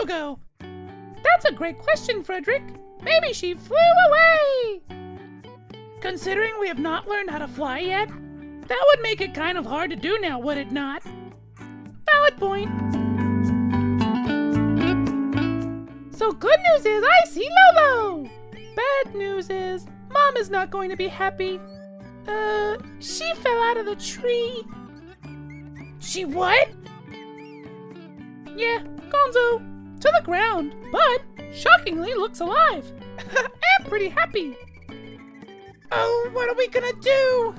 Weasel go? That's a great question, Frederick. Maybe she flew away. Considering we have not learned how to fly yet, that would make it kind of hard to do now, would it not? Valid point. So good news is I see Lolo. Bad news is Mom is not going to be happy. She fell out of the tree. She what? Yeah, Gonzo. To the ground, but shockingly looks alive. And pretty happy. Oh, what are we gonna do?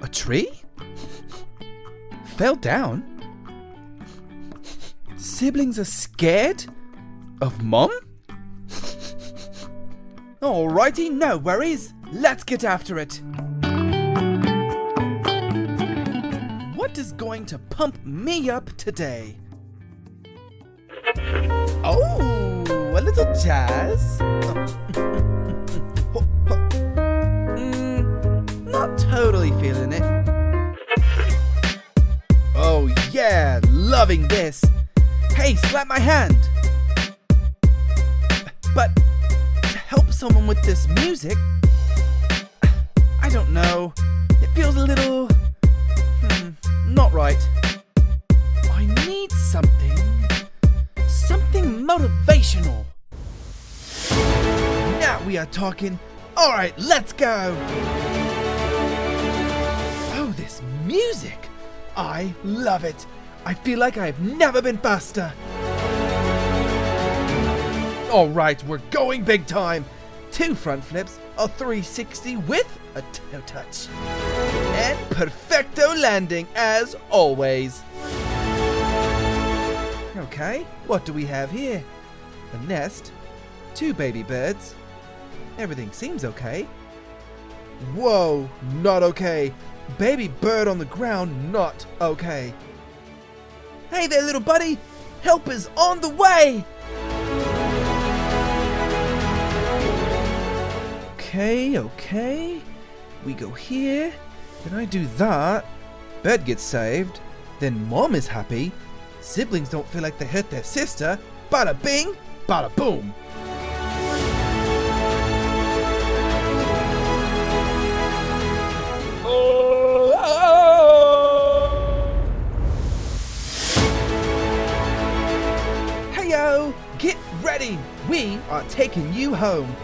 A tree? Fell down? Siblings are scared? Of Mom? Alrighty, no worries. Let's get after it. What is going to pump me up today? Oh, a little jazz. Not totally feeling it. Oh yeah, loving this. Hey, slap my hand. But to help someone with this music, I don't know. It feels a little not right. I need something motivational. Now we are talking. All right, let's go. Oh, this music. I love it. I feel like I've never been faster. Alright, we're going big time. 2 front flips, a 360 with a toe touch. And perfecto landing as always. Okay, what do we have here? A nest, 2 baby birds. Everything seems okay. Whoa, not okay. Baby bird on the ground, not okay. Hey there, little buddy! Help is on the way! Okay. We go here, then I do that. Bird gets saved, then Mom is happy. Siblings don't feel like they hurt their sister. Bada bing, bada boom. Heyo, get ready. We are taking you home.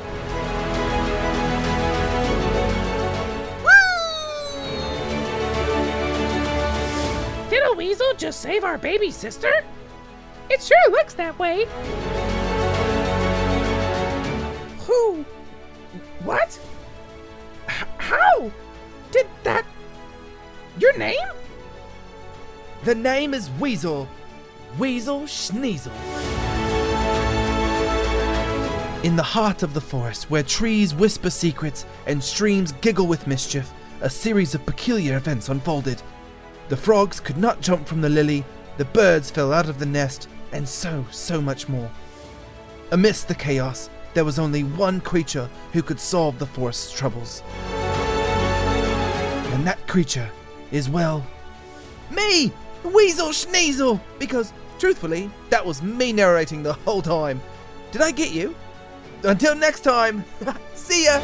Did a weasel just save our baby sister? It sure looks that way. Who? What? How? Did that... Your name? The name is Weasel. Weasel Shneasel. In the heart of the forest, where trees whisper secrets and streams giggle with mischief, a series of peculiar events unfolded. The frogs could not jump from the lily, the birds fell out of the nest, and so much more. Amidst the chaos, there was only one creature who could solve the forest's troubles. And that creature is, well, me! Weasel Shneasel! Because, truthfully, that was me narrating the whole time. Did I get you? Until next time, see ya!